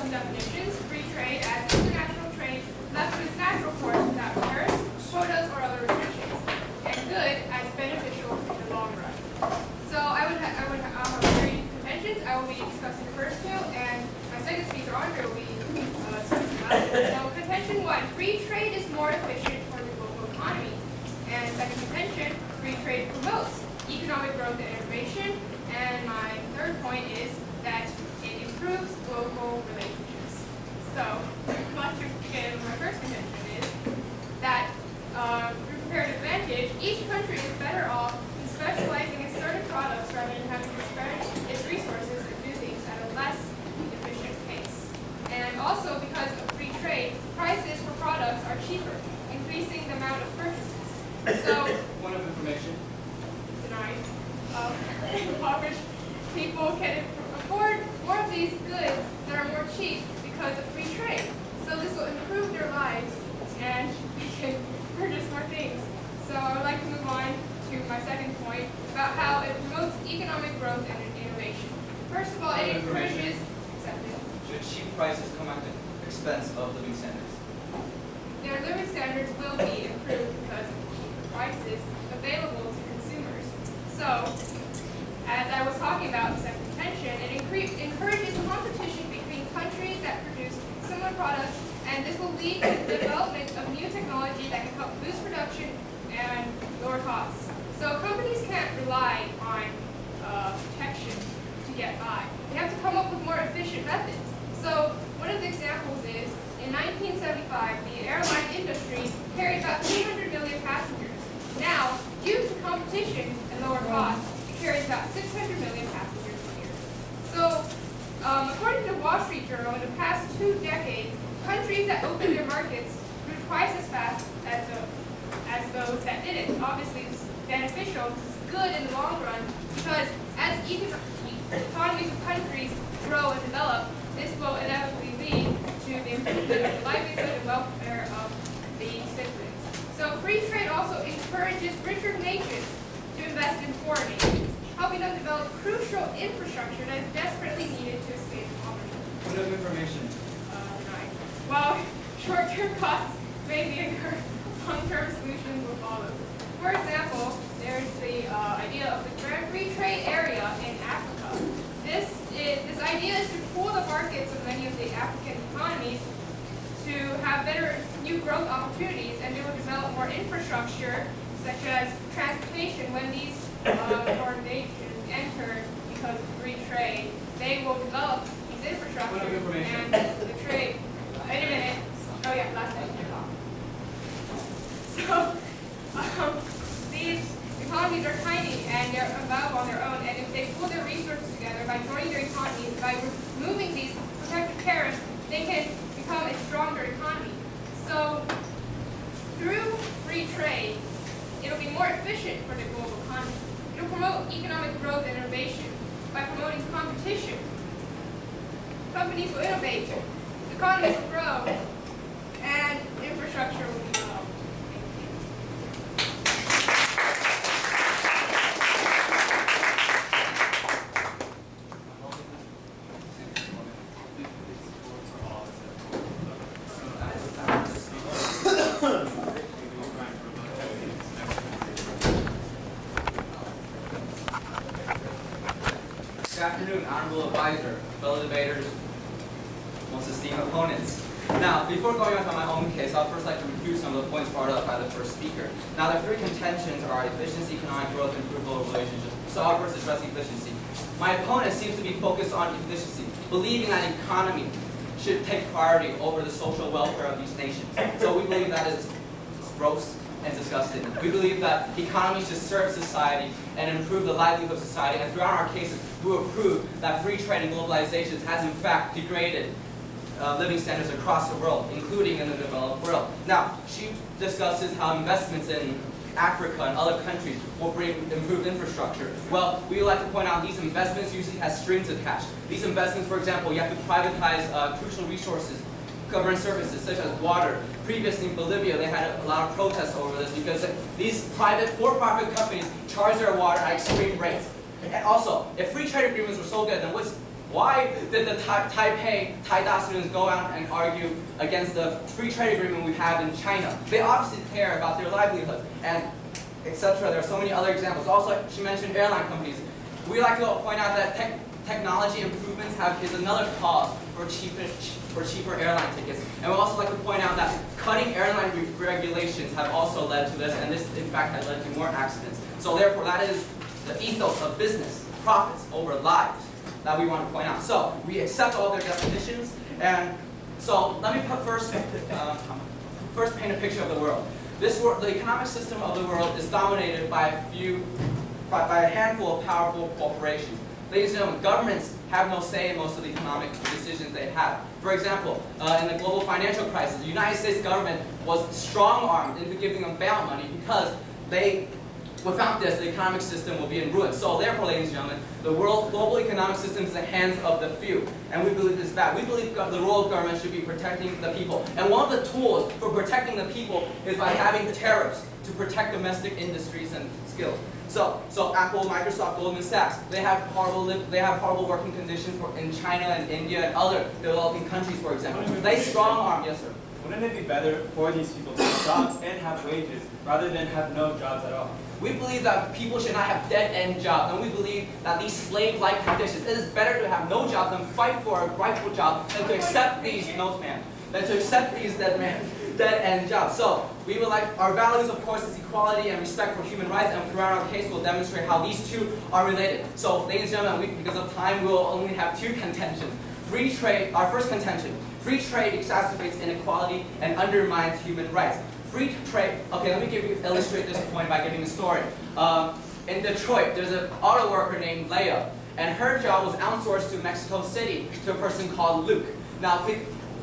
some definitions. Free trade as international trade left to its natural course without tariffs, quotas, or other restrictions, and good as beneficial in the long run. So I would have three contentions. I will be discussing the first two, and my second speaker, Andre, will be discussing the other. So contention one, free trade is more efficient for the global economy. And second contention, free trade promotes economic growth and innovation. And my third point is that it improves global relationships. So, much of my first contention is that through comparative advantage, each country is better off in specializing in certain products rather than having to spread its resources and do things at a less efficient pace. And also because of free trade, prices for products are cheaper, increasing the amount of purchases. So, point of information. Denied. Impoverished people can afford more of these goods that are more cheap because of free trade. So this will improve their lives and we can purchase more things. So I would like to move on to my second point about how it promotes economic growth and innovation. First of all, it encourages acceptance. Should cheap prices come at the expense of living standards? Their living standards will be improved because of cheaper prices available to consumers. So, as I was talking about the second contention, it encourages competition between countries that produce similar products, and this will lead to the development of new technology that can help boost production and lower costs. So companies can't rely on protection to get by. They have to come up with more efficient methods. So one of the examples is, in 1975, the airline industry carried about 300 million passengers. Now, due to competition and lower costs, it carries about 600 million passengers a year. So, according to the Wall Street Journal, in the past 2 decades, countries that opened their markets grew twice as fast as those that didn't. Obviously, it's beneficial, it's good in the long run, because as economies of countries grow and develop, this will inevitably lead to the improvement of the livelihood and welfare of the citizens. So free trade also encourages richer nations to invest in foreign nations, helping them develop crucial infrastructure that is desperately needed to escape poverty. Point of information. Denied. While short-term costs may be incurred, long-term solutions will follow. For example, there's the idea of the Grand Free Trade Area in Africa. This idea is to pool the markets of many of the African economies to have better new growth opportunities, and they will develop more infrastructure, such as transportation. When these foreign nations enter because of free trade, they will develop these infrastructure and the trade. Wait a minute. Oh yeah, last minute. So these economies are tiny and they're available on their own, and if they pool their resources together by joining their economies, by removing these protective tariffs, they can become a stronger economy. So through free trade, it will be more efficient for the global economy. It will promote economic growth and innovation by promoting competition. Companies will innovate, economies will grow, and infrastructure will be developed. Good afternoon, honorable advisor, fellow debaters, most esteemed opponents. Now, before going on to my own case, I'd first like to review some of the points brought up by the first speaker. Now, the three contentions are efficiency, economic growth, and improved global relationships. So I'll first address efficiency. My opponent seems to be focused on efficiency, believing that economy should take priority over the social welfare of these nations. So we believe that is gross and disgusting. We believe that economies should serve society and improve the livelihood of society, and throughout our cases, we will prove that free trade and globalization has in fact degraded living standards across the world, including in the developed world. Now, she discusses how investments in Africa and other countries will bring improved infrastructure. Well, we would like to point out these investments usually have strings attached. These investments, for example, you have to privatize crucial resources, government services such as water. Previously in Bolivia, they had a lot of protests over this because these private for-profit companies charge their water at extreme rates. And also, if free trade agreements were so good, then Why did the Taipei students go out and argue against the free trade agreement we have in China? They obviously care about their livelihoods, and etc. There are so many other examples. Also, she mentioned airline companies. We like to point out that technology improvements is another cause for cheaper airline tickets. And we also like to point out that cutting airline regulations have also led to this, and this in fact has led to more accidents. So therefore, that is the ethos of business, profits over lives, that we want to point out. So we accept all their definitions, and so let me first paint a picture of the world. The economic system of the world is dominated by a handful of powerful corporations. Ladies and gentlemen, governments have no say in most of the economic decisions they have. For example, in the global financial crisis, the United States government was strong-armed into giving them bailout money because without this, the economic system will be in ruin. So therefore, ladies and gentlemen, the global economic system is in the hands of the few. And we believe this is bad. We believe the role of government should be protecting the people. And one of the tools for protecting the people is by having tariffs to protect domestic industries and skills. So Apple, Microsoft, Goldman Sachs, they have horrible working conditions in China and India and other developing countries, for example. They strong-arm, yes sir. Wouldn't it be better for these people to have jobs and have wages rather than have no jobs at all? We believe that people should not have dead-end jobs, and we believe that these slave-like conditions, it is better to have no job than fight for a rightful job than to accept these dead-end jobs. So we would like, our values of course is equality and respect for human rights, and throughout our case we'll demonstrate how these two are related. So ladies and gentlemen, because of time we will only have two contentions. Free trade, our first contention, free trade exacerbates inequality and undermines human rights. Free trade, okay, let me illustrate this point by giving a story. In Detroit, there's an auto worker named Liang, and her job was outsourced to Mexico City to a person called Luke. Now,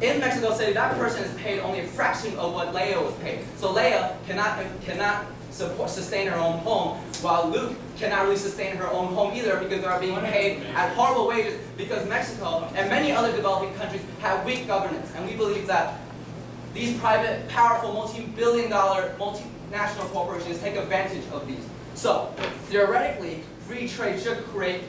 in Mexico City, that person is paid only a fraction of what Liang was paid. So Liang cannot sustain her own home, while Luke cannot really sustain her own home either because they are being paid at horrible wages because Mexico and many other developing countries have weak governance. And we believe that these private, powerful, multi-billion-dollar, multinational corporations take advantage of these. So, theoretically, free trade should create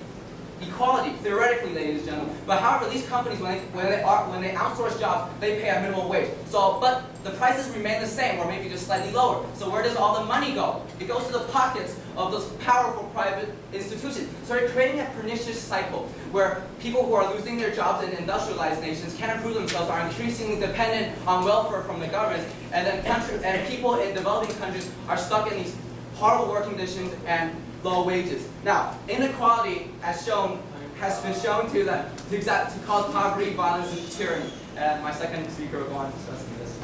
equality, theoretically, ladies and gentlemen. But however, these companies, when they outsource jobs, they pay a minimum wage. So, but the prices remain the same, or maybe just slightly lower. So where does all the money go? It goes to the pockets of those powerful private institutions. So they're creating a pernicious cycle where people who are losing their jobs in industrialized nations can't improve themselves, are increasingly dependent on welfare from the government, and then people in developing countries are stuck in these horrible working conditions and low wages. Now, inequality, as shown, has been shown to cause poverty, violence, and tyranny. And my second speaker will go on to discuss this.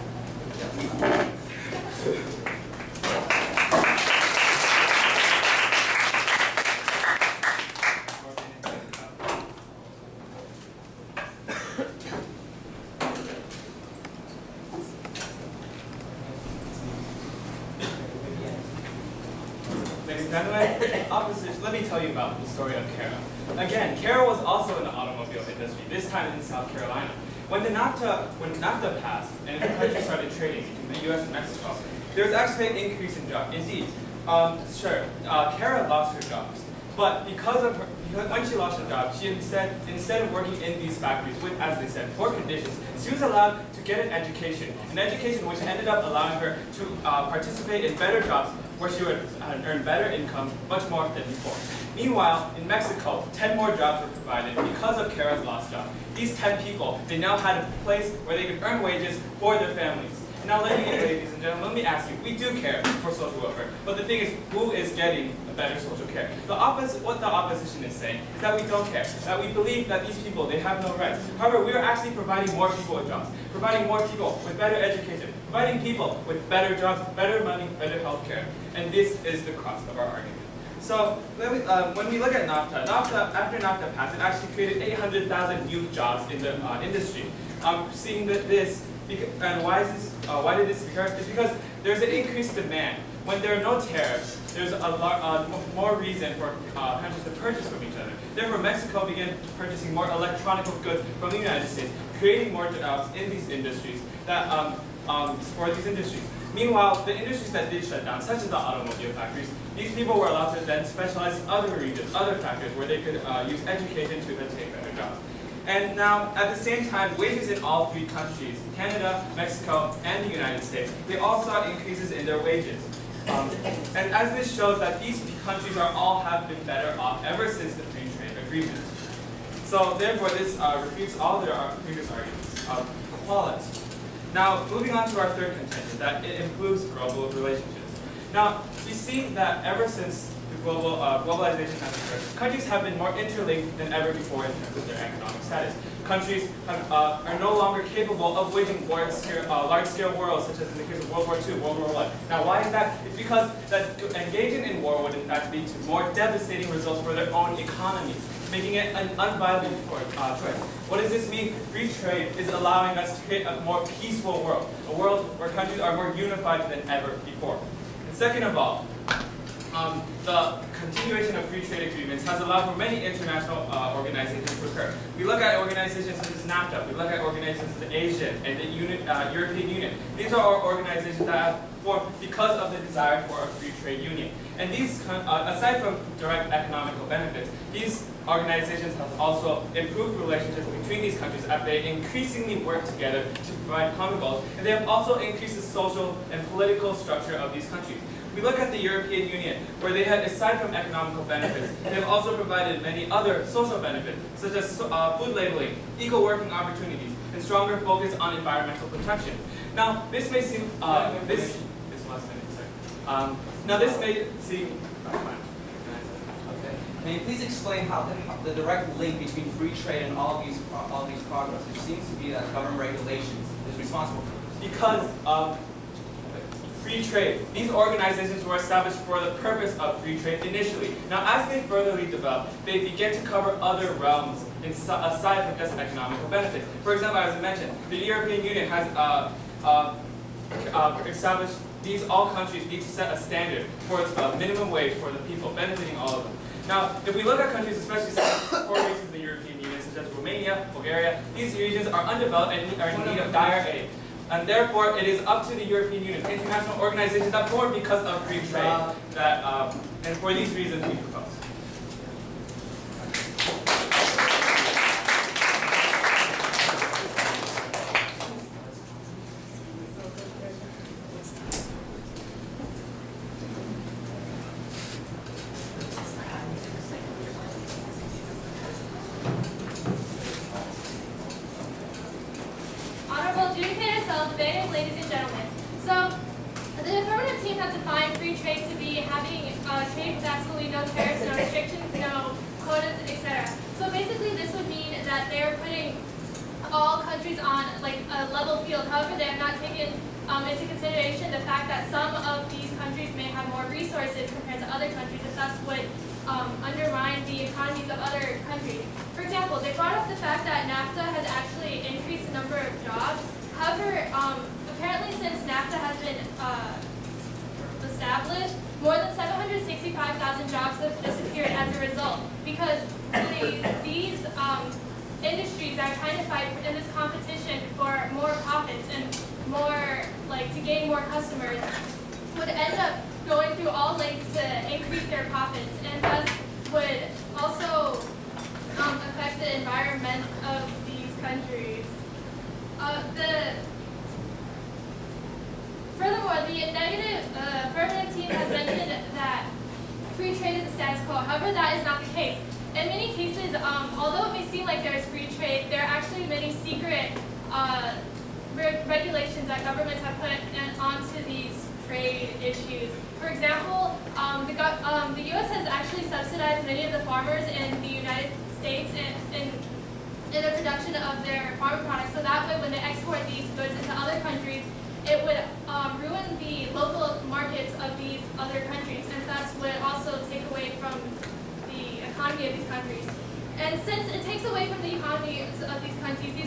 Ladies and gentlemen, opposition. Let me tell you about the story of Kara. Again, Kara was also in the automobile industry, this time in South Carolina. When NAFTA passed and the country started trading between the U.S. and Mexico, there was actually an increase in jobs. Indeed, Kara lost her jobs, but because when she lost her job, she instead of working in these factories with, as they said, poor conditions, she was allowed to get an education which ended up allowing her to participate in better jobs where she would earn better income, much more than before. Meanwhile, in Mexico, 10 more jobs were provided because of Kara's lost job. These 10 people, they now had a place where they could earn wages for their families. Now, ladies and gentlemen, let me ask you, we do care for social welfare, but the thing is, who is getting a better social care? What the opposition is saying is that we don't care, that we believe that these people, they have no rights. However, we are actually providing more people with jobs, providing more people with better education, providing people with better jobs, better money, better health care. And this is the crux of our argument. So, when we look at NAFTA, after NAFTA passed, it actually created 800,000 new jobs in the industry. Seeing that this, and why did this occur? It's because there's an increased demand. When there are no tariffs, there's more reason for countries to purchase from each other. Therefore, Mexico began purchasing more electronic goods from the United States, creating more jobs in these industries that support these industries. Meanwhile, the industries that did shut down, such as the automobile factories, these people were allowed to then specialize in other regions, other factors where they could use education to attain better jobs. And now, at the same time, wages in all three countries, Canada, Mexico, and the United States, they all saw increases in their wages. And as this shows that these countries all have been better off ever since the free trade agreement. So therefore, this refutes all their previous arguments of equality. Now, moving on to our third contention, that it improves global relationships. Now, we see that ever since the globalization has occurred, countries have been more interlinked than ever before in terms of their economic status. Countries are no longer capable of waging large-scale wars, such as in the case of World War II, World War I. Now, why is that? It's because that engaging in war would in fact lead to more devastating results for their own economies, making it an unviable choice. What does this mean? Free trade is allowing us to create a more peaceful world, a world where countries are more unified than ever before. And second of all, the continuation of free trade agreements has allowed for many international organizations to occur. We look at organizations such as NAFTA, we look at organizations such as Asia and the European Union. These are organizations that have formed because of the desire for a free trade union. And these, aside from direct economical benefits, these organizations have also improved relationships between these countries as they increasingly work together to provide common goals, and they have also increased the social and political structure of these countries. We look at the European Union, where they have, aside from economical benefits, they have also provided many other social benefits, such as food labeling, equal working opportunities, and stronger focus on environmental protection. Now, this may seem, this may seem, Okay. Can you please explain how the direct link between free trade and all these progress? It seems to be that government regulations is responsible for this. because free trade. These organizations were established for the purpose of free trade initially. Now, as they furtherly develop, they begin to cover other realms aside from just economical benefits. For example, as I mentioned, the European Union has established all countries need to set a standard for a minimum wage for the people, benefiting all of them. Now, if we look at countries, especially poor regions in the European Union, such as Romania, Bulgaria, these regions are undeveloped and are in need of dire aid. And therefore, it is up to the European Union, international organizations that formed because of free trade, and for these reasons we propose. Ladies and gentlemen, so the affirmative team has defined free trade to be having trade with absolutely no tariffs, no restrictions, no quotas, etc. So basically, this would mean that they're putting all countries on like a level field. However, they have not taken into consideration the fact that some of these countries may have more resources compared to other countries, and thus would undermine the economies of other countries. For example, they brought up the fact that NAFTA has actually increased the number of jobs. However, apparently since NAFTA has been established, more than 765,000 jobs have disappeared as a result because these industries are trying to fight in this competition for more profits and more, to gain more customers, would end up going through all lengths to increase their profits, and thus would also affect the environment of these countries. Furthermore, the affirmative team has mentioned that free trade is the status quo. However, that is not the case. In many cases, although it may seem like there is free trade, there are actually many secret regulations that governments have put onto these trade issues. For example, the U.S. has actually subsidized many of the farmers in the United States in the production of their farming products, so that way when they export these goods into other countries, it would ruin the local markets of these other countries, and thus would also take away from the economy of these countries. And since it takes away from the economies of these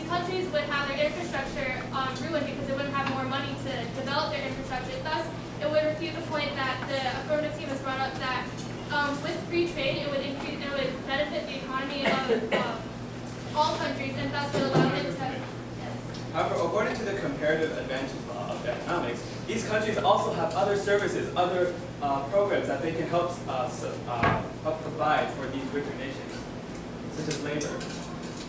countries would have their infrastructure ruined because they wouldn't have more money to develop their infrastructure. Thus, it would refute the point that the affirmative team has brought up that with free trade, it would benefit the economy of all countries, and thus would allow them to. However, according to the comparative advantage law of economics, these countries also have other services, other programs that they can help provide for these richer nations, such as labor.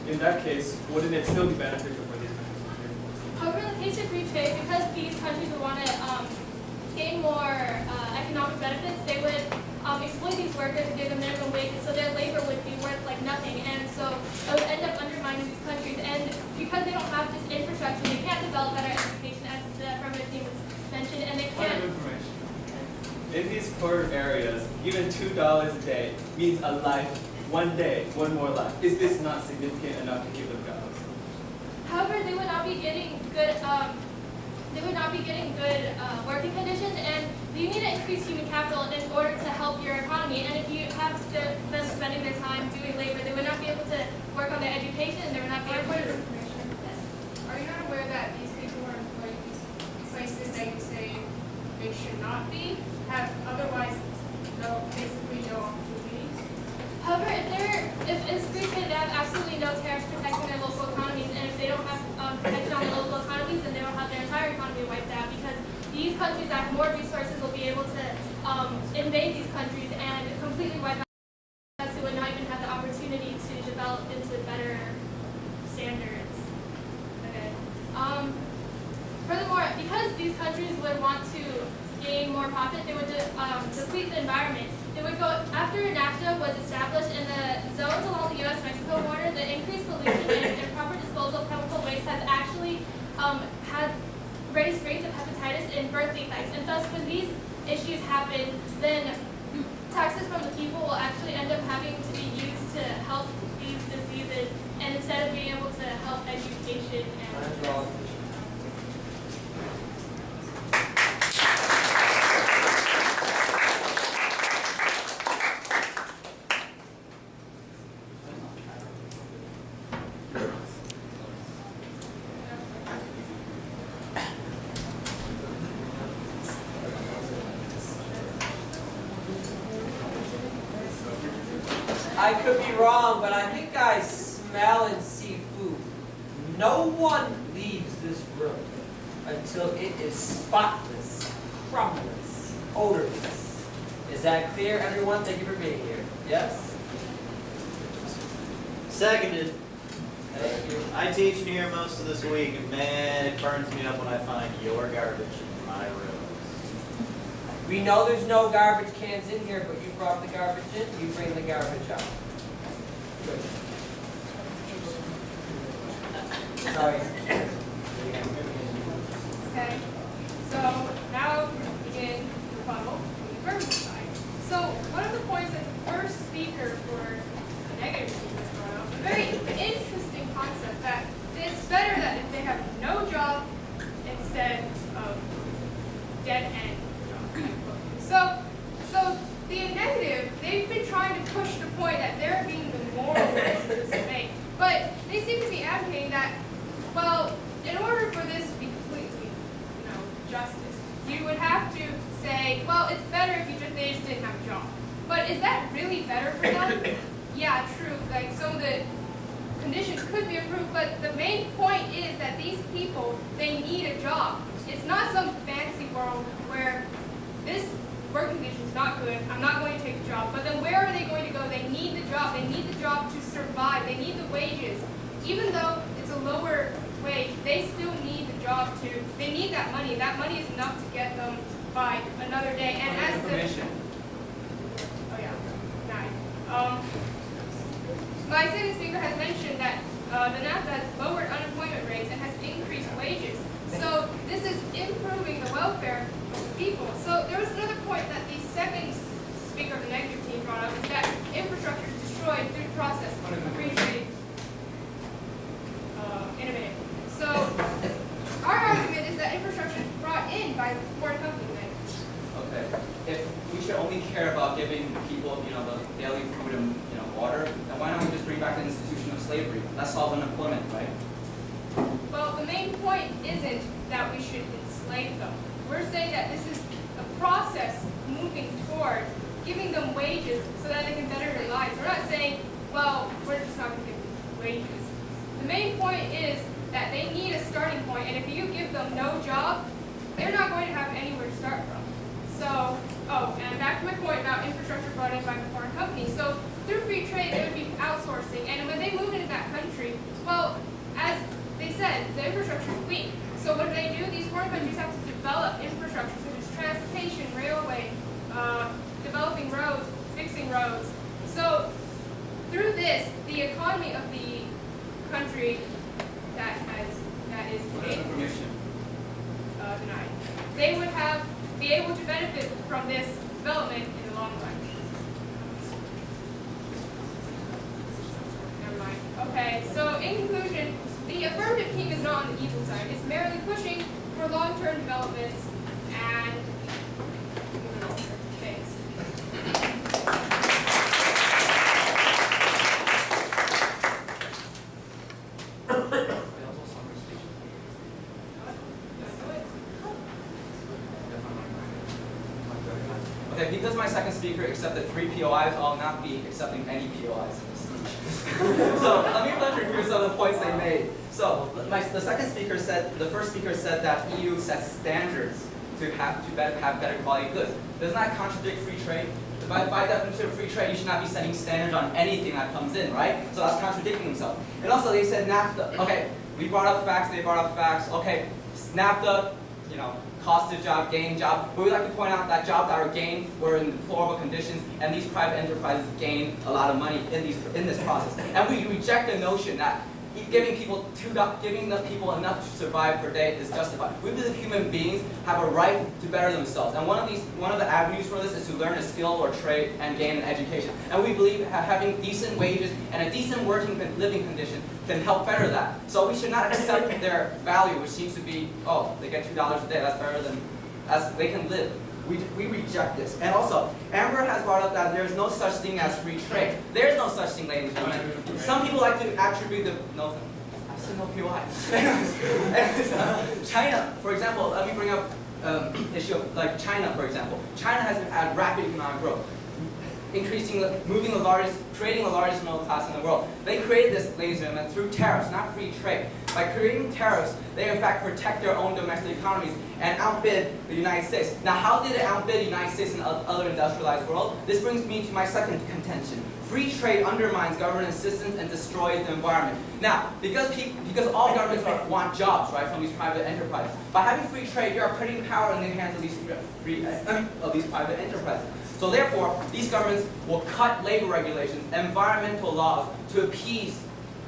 In that case, wouldn't it still be beneficial for these countries? However, in the case of free trade, because these countries would want to gain more economic benefits, they would exploit these workers and give them minimum wages, so their labor would be worth like nothing, and so it would end up undermining these countries. And because they don't have this infrastructure, they can't develop better education, as the affirmative team was mentioned, and they Point of can't. information. In these poor areas, even $2 a day means a life, one day, one more life. Is this not significant enough to keep them jobs? However, they would not be getting good. Working conditions, and you need to increase human capital in order to help your economy. And if you have them spending their time doing labor, they would not be able to work on their education, and they would not be able to. Are you not aware that these people who are employed in these places that you say they should not be, have otherwise basically no opportunities? However, if it's free trade, they have absolutely no tariffs protecting their local economies, and if they don't have protection on their local economies, then they don't have their entire economy wiped out, because these countries that have more resources will be able to invade these countries and completely wipe out, because they would not even have the opportunity to develop into better standards. Okay. Furthermore, because these countries would want to gain more profit, they would deplete the environment. They would go after NAFTA was established in the zones along the U.S.-Mexico border. The increased pollution and improper disposal of chemical waste has actually had raised rates of hepatitis and birth defects. And thus, when these issues happen, then taxes from the people will actually end up having to be used to help these diseases, and instead of being able to help education and. I could be wrong, but I think I smell and see food. No one leaves this room until it is spotless, crumbless, odorless. Is that clear, everyone? Thank you for being here. Yes? Seconded. Thank you. I teach in here most of this week, and man, it burns me up when I find your garbage in my room. We know there's no garbage cans in here, but you brought the garbage in, you bring the garbage out. Good. Sorry. Okay, so now we begin the rebuttal from the affirmative side. So one of the points that the first speaker for the negative team has brought up, a very interesting concept that it's better that if they have no job instead of dead end job. So the negative, they've been trying to push the point that they're being the moral voice of this debate, but they seem to be advocating that, well, in order for this to be completely, justice, you would have to say, well, it's better if they just didn't have a job. But is that really better for them? Yeah, true. Like some of the conditions could be improved, but the main point is that these people, they need a job. It's not some fancy world where this working condition is not good, I'm not going to take a job, but then where are they going to go? They need the job. They need the job to survive. They need the wages. Even though it's a lower wage, they still need the job to, they need that money. That money is enough to get them by another day. And as the, oh yeah, 9. My second speaker has mentioned that the NAFTA has lowered unemployment rates and has increased wages. So this is improving the welfare of the people. So there was another point that the second speaker of the negative team brought up, is that infrastructure is destroyed through the process of free trade innovative. So our argument is that infrastructure is brought in by foreign companies. Okay. If we should only care about giving people, the daily food and water, then why don't we just bring back the institution of slavery? That solves unemployment, right? Well, the main point isn't that we should enslave them. We're saying that this is a process moving towards giving them wages so that they can better their lives. We're not saying, well, we're just not going to give them wages. The main point is that they need a starting point, and if you give them no job, they're not going to have anywhere to start from. So, and back to my point about infrastructure brought in by the foreign companies. So through free trade, they would be outsourcing. And when they move into that country, well, as they said, the infrastructure is weak. So what do? These foreign countries have to develop infrastructure such as transportation, railway, developing roads, fixing roads. So through this, the economy of the country that is Information. denied, they would be able to benefit from this development in the long run. Never mind. Okay, so in conclusion, the affirmative team is not on the evil side. It's merely pushing for long-term developments and things. Okay, because my second speaker accepted 3 POIs, I'll not be accepting any POIs in this speech. So let me run through some of the points they made. So the first speaker said that EU sets standards to have better quality goods. Doesn't that contradict free trade? By definition of free trade, you should not be setting standards on anything that comes in, right? So that's contradicting themselves. And also they said NAFTA. Okay, we brought up facts, they brought up facts. Okay, NAFTA, cost of job, gain job. But we like to point out that jobs that are gained were in deplorable conditions, and these private enterprises gain a lot of money in this process. And we reject the notion that giving the people enough to survive per day is justified. We believe human beings have a right to better themselves, and one of the avenues for this is to learn a skill or trade and gain an education. And we believe having decent wages and a decent living condition can help better that. So we should not accept their value, which seems to be, oh, they get $2 a day, that's better than as they can live. We reject this. And also, Amber has brought up that there's no such thing as free trade. There's no such thing, ladies and gentlemen. Some people like to attribute I've said no POI. China, for example, let me bring up issue of like China, for example. China has had rapid economic growth, creating the largest middle class in the world. They created this, ladies and gentlemen, through tariffs, not free trade. By creating tariffs, they in fact protect their own domestic economies and outbid the United States. Now, how did it outbid the United States and other industrialized world? This brings me to my second contention. Free trade undermines government assistance and destroys the environment. Now, because all governments want jobs, right, from these private enterprises, by having free trade, you are putting power in the hands of these private enterprises. So therefore, these governments will cut labor regulations, environmental laws to appease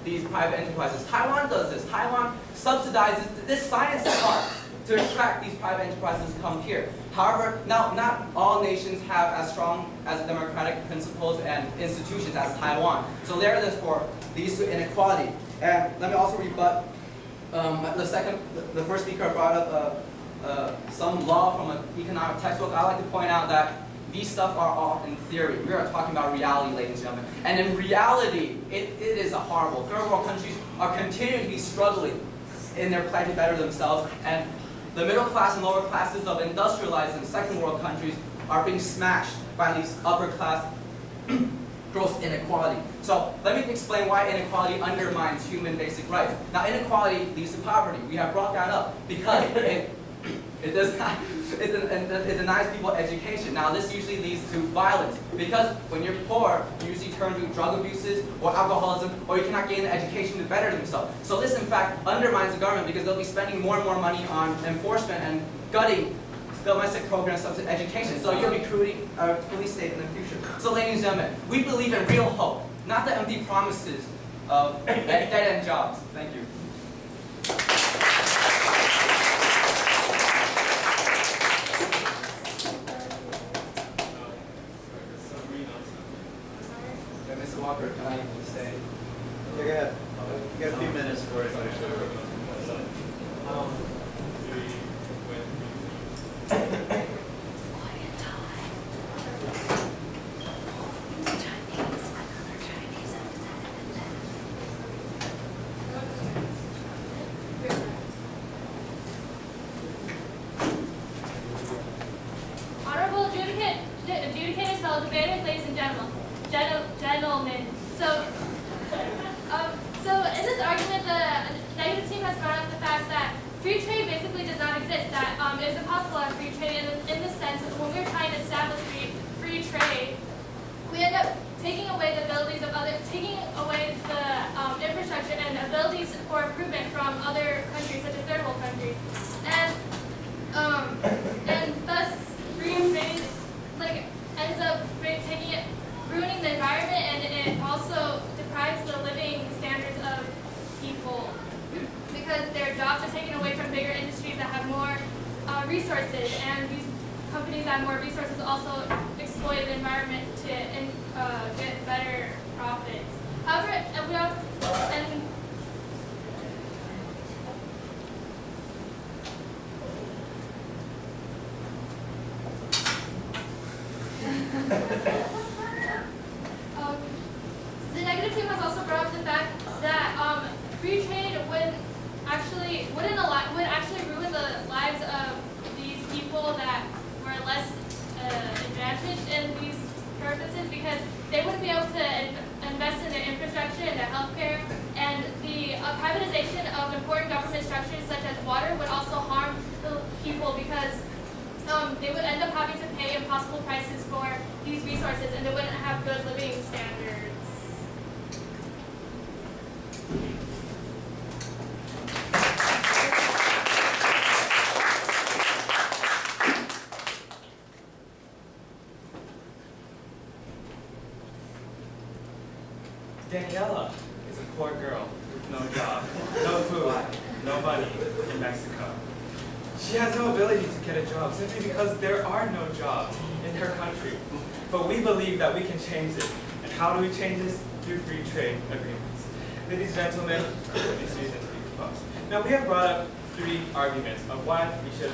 these private enterprises. Taiwan does this. Taiwan subsidizes this science part to attract these private enterprises to come here. However, now not all nations have as strong as democratic principles and institutions as Taiwan. So there it is for these inequality. And let me also rebut the first speaker brought up some law from an economic textbook. I like to point out that these stuff are all in theory. We are talking about reality, ladies and gentlemen. And in reality, it is a horrible. Third world countries are continuing to be struggling in their pledge to better themselves. And the middle class and lower classes of industrialized and second world countries are being smashed by these upper class gross inequality. So let me explain why inequality undermines human basic rights. Now, inequality leads to poverty. We have brought that up because it denies people education. Now, this usually leads to violence because when you're poor, you usually turn to drug abuses or alcoholism, or you cannot gain the education to better themselves. So this, in fact, undermines the government because they'll be spending more and more money on enforcement and gutting domestic programs such as education. So you're recruiting a police state in the future. So, ladies and gentlemen, we believe in real hope, not the empty promises of dead-end jobs. Thank you. Mr. Walker, can I stay? Yeah, go ahead. You got a few minutes for it. Honorable adjudicators, fellow debaters, ladies and gentlemen. So in this argument, the negative team has brought up the fact that free trade basically does not exist, that it is impossible to have free trade in the sense that when we're trying to establish free trade, we end up taking away the abilities of other, taking away the infrastructure and abilities for improvement from other countries, such as third world countries, and thus free trade ends up taking it, ruining the environment, and it also deprives the living standards of people because their jobs are taken away from bigger industries that have more resources, and these companies that have more resources also exploit the environment to get better profits. However, and we also, and the negative team has also brought up the fact that free trade would actually ruin the lives of these people that were less advantaged in these purposes because they wouldn't be able to invest in their infrastructure and their healthcare, and the privatization of important government structures such as water would also harm the people because they would end up having to pay impossible prices for these resources, and they wouldn't have good living standards. Daniela is a poor girl with no job, no food, no money in Mexico. She has no ability to get a job simply because there are no jobs in her country. But we believe that we can change it. And how do we change this? Through free trade agreements. Ladies and gentlemen, these reasons we propose. Now we have brought up 3 arguments of why we should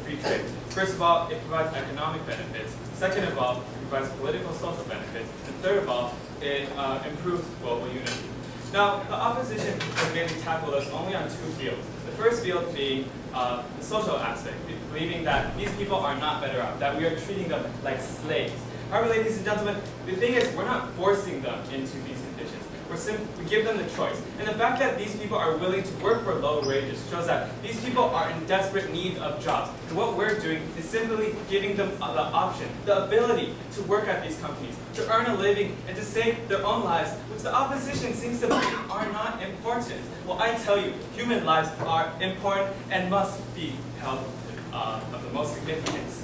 free trade. First of all, it provides economic benefits. Second of all, it provides political social benefits. And third of all, it improves global unity. Now, the opposition has mainly tackled us only on 2 fields. The first field being the social aspect, believing that these people are not better off, that we are treating them like slaves. However, ladies and gentlemen, the thing is, we're not forcing them into these conditions. We give them the choice. And the fact that these people are willing to work for low wages shows that these people are in desperate need of jobs. And what we're doing is simply giving them the option, the ability to work at these companies, to earn a living, and to save their own lives, which the opposition seems to believe are not important. Well, I tell you, human lives are important and must be held of the most significance.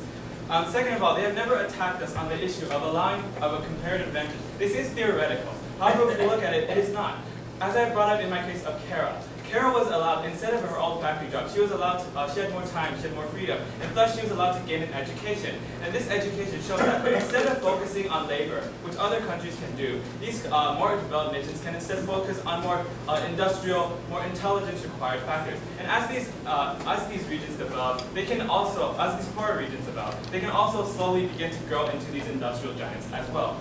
Second of all, they have never attacked us on the issue of allowing of a comparative advantage. This is theoretical. However, if you look at it, it is not. As I brought up in my case of Kara, Kara was allowed, instead of her old factory job, she was allowed to, she had more time, she had more freedom, and thus she was allowed to gain an education. And this education shows that instead of focusing on labor, which other countries can do, these more developed nations can instead focus on more industrial, more intelligence-required factors. And as these regions develop, they can also, as these poorer regions develop, they can also slowly begin to grow into these industrial giants as well.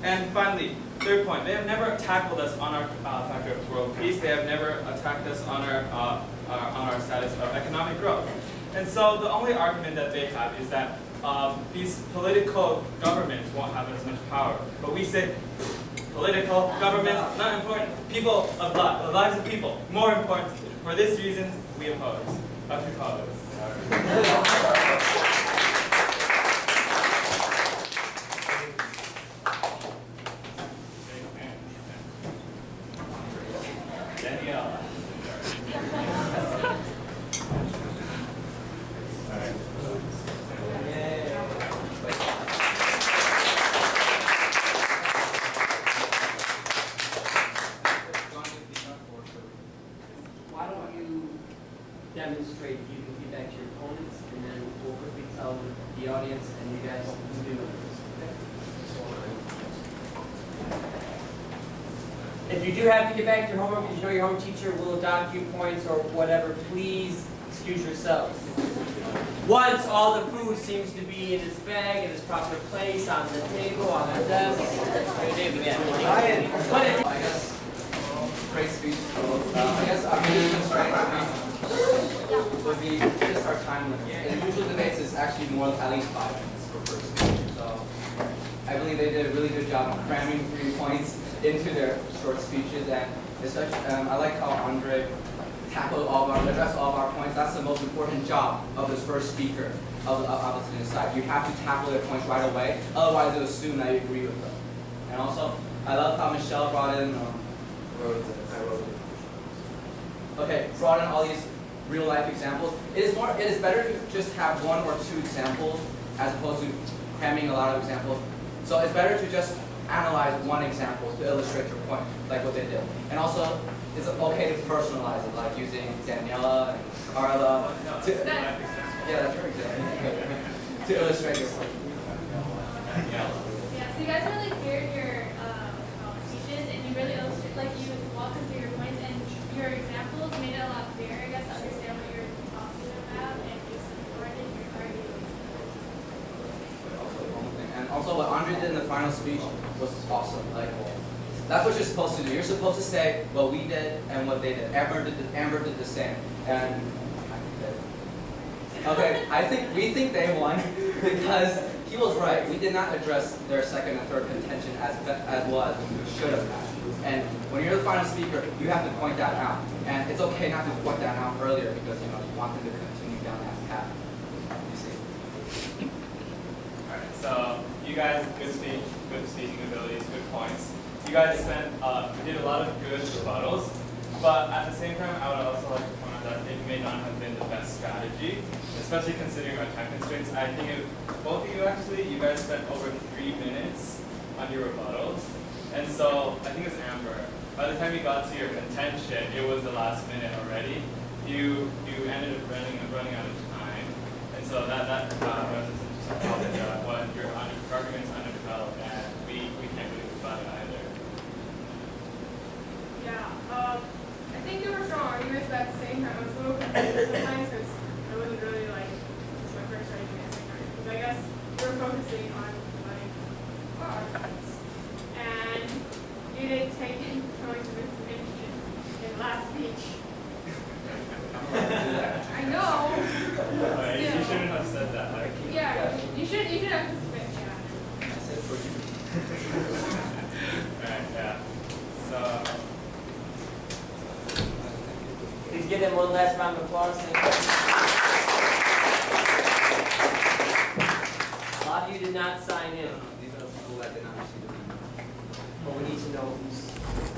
And finally, third point, they have never tackled us on our factor of world peace. They have never attacked us on our status of economic growth. And so the only argument that they have is that these political governments won't have as much power. But we say political governments, not important. People of the lives of people, more important. For this reason, we oppose. Dr. Carlos. Demonstrate, you can get back to your opponents, and then we'll quickly tell the audience and you guys can do it. If you do have to get back to your homework because you know your home teacher will dock you points or whatever, please excuse yourselves. Once all the food seems to be in its bag, in its proper place, on the table, on the desk, I guess great speech. I guess our biggest constraint would be just our time limit. In usual debates, it's actually more at least 5 minutes per person. So I believe they did a really good job of cramming 3 points into their short speeches, and especially I like how Andre tackled addressed all of our points. That's the most important job of this first speaker of the opposition side. You have to tackle their points right away, otherwise they'll assume that you agree with them. And also, I love how Michelle brought in, where was it? I wrote it. Okay, brought in all these real life examples. It is better to just have one or two examples as opposed to cramming a lot of examples. So it's better to just analyze one example to illustrate your point, like what they did. And also, it's okay to personalize it, like using Daniela and Carla. To, yeah, that's your example. To illustrate your point. Yeah, so you guys really cleared your speeches, and you really illustrated, like you walked us through your points, and your examples made it a lot clearer, I guess, to understand what you're talking about, and just supported your argument. And also what Andre did in the final speech was awesome. Like, that's what you're supposed to do. You're supposed to say what we did and what they did. Amber did the same. And okay, we think they won because he was right. We did not address their second and third contention as well as we should have. And when you're the final speaker, you have to point that out. And it's okay not to point that out earlier because you want them to continue down that path. You see. Alright, so you guys, good speech, good speaking abilities, good points. You guys did a lot of good rebuttals, but at the same time, I would also like to point out that it may not have been the best strategy, especially considering our time constraints. I think both of you actually, you guys spent over 3 minutes on your rebuttals, and so I think it's Amber. By the time you got to your contention, it was the last minute already. You ended up running out of time, and so that runs us into some problem when your argument's underdeveloped, and we can't really rebut it either. Yeah, I think there were strong arguments, but at the same time, I was a little confused sometimes because I wasn't really like, it's my first time doing this because I guess we were focusing on like our arguments. And you didn't take in points of information in the last speech. I know. You shouldn't have said that. Like, Yeah, you should have spit, yeah. I said for you. Alright, yeah. So. Please give them one last round of applause. Thank you. A lot of you did not sign in, These are the people that did not receive the but we need to know who's